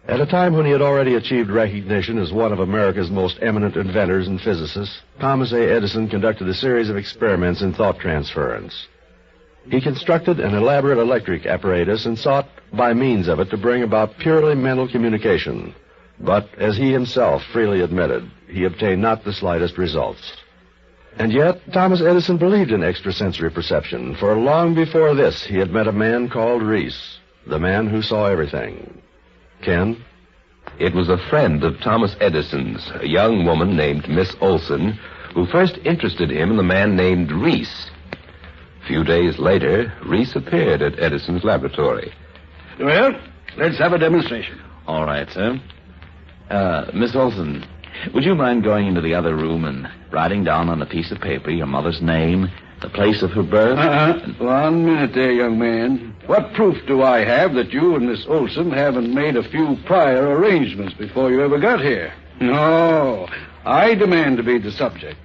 At a time when he had already achieved recognition as one of America's most eminent inventors and physicists, Thomas A. Edison conducted a series of experiments in thought transference. He constructed an elaborate electric apparatus and sought, by means of it, to bring about purely mental communication. But, as he himself freely admitted, he obtained not the slightest results. And yet, Thomas Edison believed in extrasensory perception, for long before this he had met a man called Reese, the man who saw everything. Ken? It was a friend of Thomas Edison's, a young woman named Miss Olson, who first interested him in the man named Reese. A few days later, Reese appeared at Edison's laboratory. Well, let's have a demonstration. All right, sir. Miss Olson, would you mind going into the other room and writing down on a piece of paper your mother's name, the place of her birth? 1 minute there, young man. What proof do I have that you and Miss Olson haven't made a few prior arrangements before you ever got here? No, I demand to be the subject.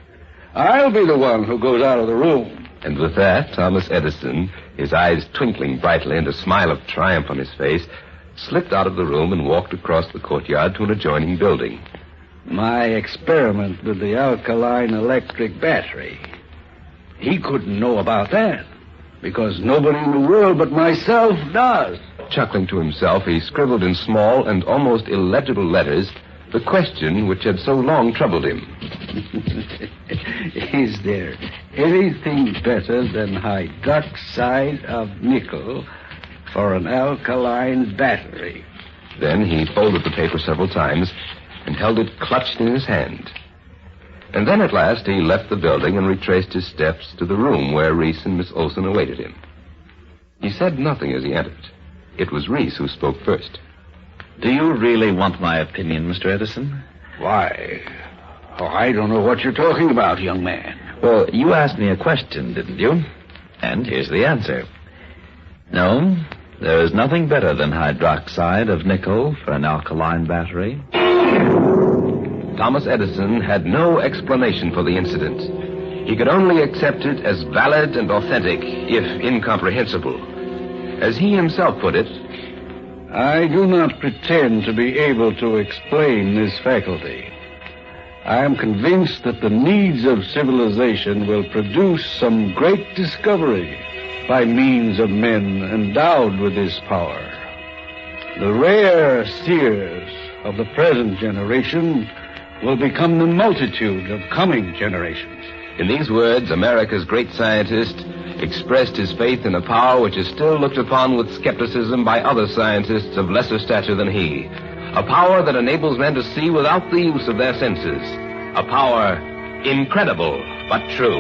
I'll be the one who goes out of the room. And with that, Thomas Edison, his eyes twinkling brightly and a smile of triumph on his face, slipped out of the room and walked across the courtyard to an adjoining building. My experiment with the alkaline electric battery. He couldn't know about that, because nobody in the world but myself does. Chuckling to himself, he scribbled in small and almost illegible letters the question which had so long troubled him. Is there anything better than hydroxide of nickel for an alkaline battery? Then he folded the paper several times and held it clutched in his hand. And then at last he left the building and retraced his steps to the room where Reese and Miss Olson awaited him. He said nothing as he entered. It was Reese who spoke first. Do you really want my opinion, Mr. Edison? Why, I don't know what you're talking about, young man. Well, you asked me a question, didn't you? And here's the answer. No, there is nothing better than hydroxide of nickel for an alkaline battery. Thomas Edison had no explanation for the incident. He could only accept it as valid and authentic, if incomprehensible. As he himself put it, I do not pretend to be able to explain this faculty. I am convinced that the needs of civilization will produce some great discovery by means of men endowed with this power. The rare seers of the present generation will become the multitude of coming generations. In these words, America's great scientist expressed his faith in a power which is still looked upon with skepticism by other scientists of lesser stature than he. A power that enables men to see without the use of their senses. A power incredible but true.